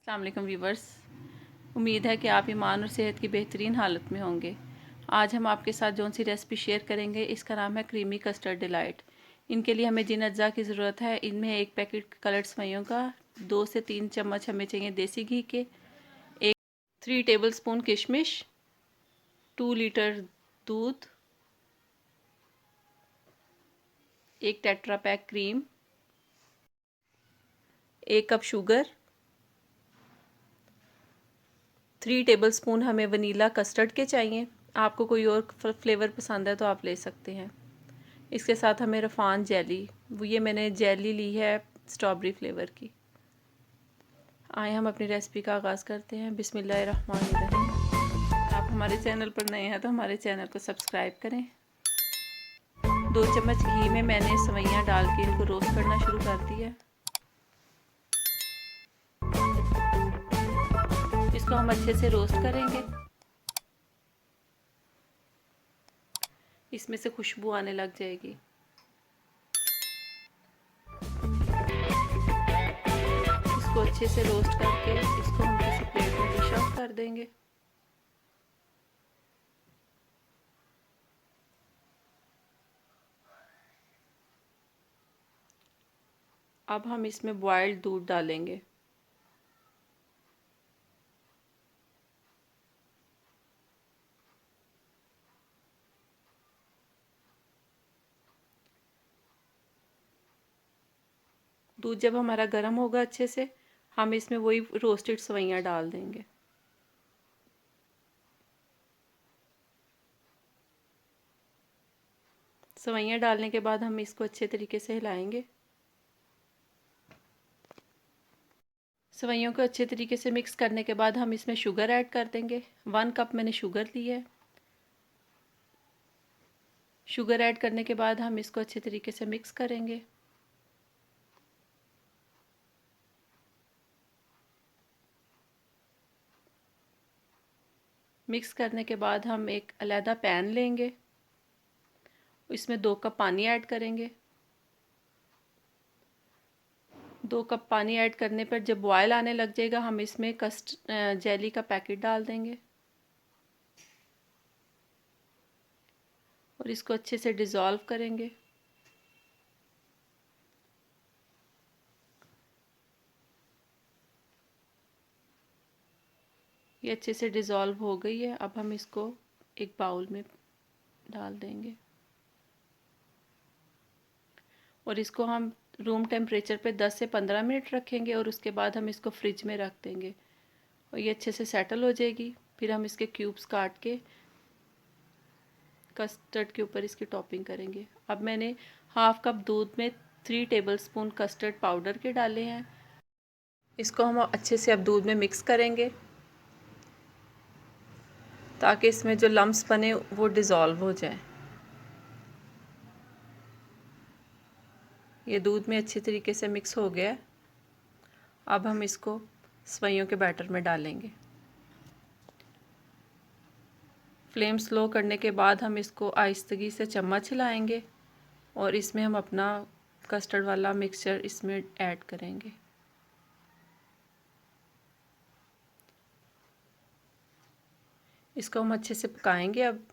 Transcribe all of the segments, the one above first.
अस्सलाम वालेकुम व्यूवर्स। उम्मीद है कि आप ईमान और सेहत की बेहतरीन हालत में होंगे। आज हम आपके साथ जौन सी रेसिपी शेयर करेंगे इसका नाम है क्रीमी कस्टर्ड डिलाइट। इनके लिए हमें जिन अज्जा की ज़रूरत है, इनमें एक पैकेट कलर्ड सेवइयों का, 2 से 3 चम्मच हमें चाहिए देसी घी के, एक 3 टेबल स्पून किशमिश, 2 लीटर दूध, एक tetra pack cream, 1 cup sugar, 3 table spoon हमें वनीला कस्टर्ड के चाहिए। आपको कोई और फ्लेवर पसंद है तो आप ले सकते हैं। इसके साथ हमें रफ़ान जेली, वो ये मैंने जेली ली है स्ट्रॉबेरी फ्लेवर की। आए हम अपनी रेसिपी का आगाज़ करते हैं। बिस्मिल्लाहिर्रहमानिर्रहीम। आप हमारे चैनल पर नए हैं तो हमारे चैनल को सब्सक्राइब करें। 2 चम्मच घी में मैंने सेवइयां डाल के इनको रोस्ट करना शुरू कर दिया। इसको हम अच्छे से रोस्ट करेंगे। इसमें से खुशबू आने लग जाएगी। इसको अच्छे से रोस्ट करके इसको हम किसी प्लेट में डिश आउट कर देंगे। अब हम इसमें बॉइल्ड दूध डालेंगे। दूध जब हमारा गर्म होगा अच्छे से, हम इसमें वही रोस्टेड सेवइयां डाल देंगे। सेवइयां डालने के बाद हम इसको अच्छे तरीके से हिलाएंगे। सेवइयों को अच्छे तरीके से मिक्स करने के बाद हम इसमें शुगर ऐड कर देंगे। 1 कप मैंने शुगर ली है। शुगर ऐड करने के बाद हम इसको अच्छे तरीके से मिक्स करेंगे। मिक्स करने के बाद हम एक अलहदा पैन लेंगे, इसमें 2 कप पानी ऐड करेंगे। 2 कप पानी ऐड करने पर जब बॉयल आने लग जाएगा, हम इसमें जेली का पैकेट डाल देंगे और इसको अच्छे से डिज़ोल्व करेंगे। ये अच्छे से डिज़ोल्व हो गई है। अब हम इसको एक बाउल में डाल देंगे और इसको हम रूम टेम्परेचर पे 10 से 15 मिनट रखेंगे और उसके बाद हम इसको फ्रिज में रख देंगे और ये अच्छे से सेटल हो जाएगी। फिर हम इसके क्यूब्स काट के कस्टर्ड के ऊपर इसकी टॉपिंग करेंगे। अब मैंने हाफ कप दूध में 3 टेबल स्पून कस्टर्ड पाउडर के डाले हैं। इसको हम अच्छे से अब दूध में मिक्स करेंगे ताकि इसमें जो लम्स बने वो डिज़ोल्व हो जाए। ये दूध में अच्छी तरीके से मिक्स हो गया है। अब हम इसको सेवइयों के बैटर में डालेंगे। फ्लेम स्लो करने के बाद हम इसको आहिस्तगी से चम्मच हिलाएंगे और इसमें हम अपना कस्टर्ड वाला मिक्सचर इसमें ऐड करेंगे। इसको हम अच्छे से पकाएंगे अब,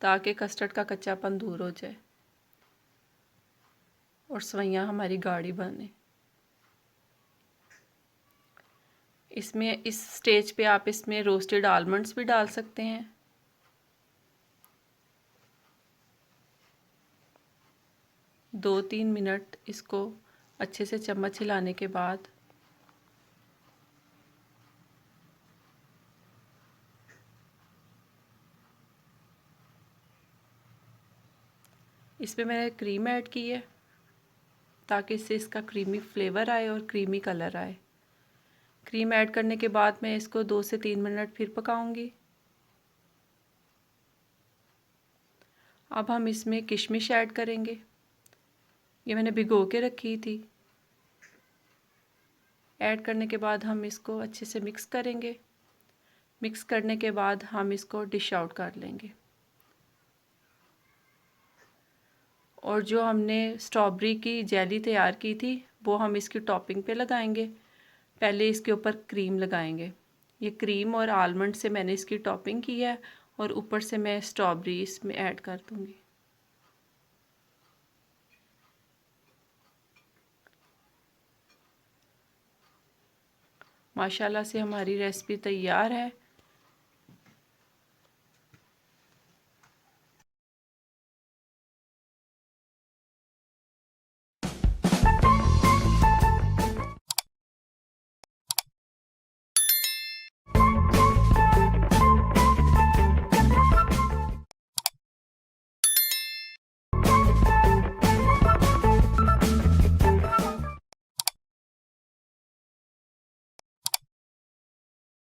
ताकि कस्टर्ड का कच्चापन दूर हो जाए और सेवइयां हमारी गाढ़ी बने। इसमें इस स्टेज पे आप इसमें रोस्टेड आलमंड्स भी डाल सकते हैं। दो तीन मिनट इसको अच्छे से चम्मच हिलाने के बाद इसमें मैंने क्रीम ऐड की है ताकि इससे इसका क्रीमी फ्लेवर आए और क्रीमी कलर आए। क्रीम ऐड करने के बाद मैं इसको 2 से 3 मिनट फिर पकाऊंगी। अब हम इसमें किशमिश ऐड करेंगे। ये मैंने भिगो के रखी थी। ऐड करने के बाद हम इसको अच्छे से मिक्स करेंगे। मिक्स करने के बाद हम इसको डिश आउट कर लेंगे और जो हमने स्ट्रॉबेरी की जेली तैयार की थी वो हम इसकी टॉपिंग पे लगाएंगे। पहले इसके ऊपर क्रीम लगाएंगे। ये क्रीम और आलमंड से मैंने इसकी टॉपिंग की है और ऊपर से मैं स्ट्रॉबेरी इसमें ऐड कर दूँगी। माशाल्लाह से हमारी रेसिपी तैयार है।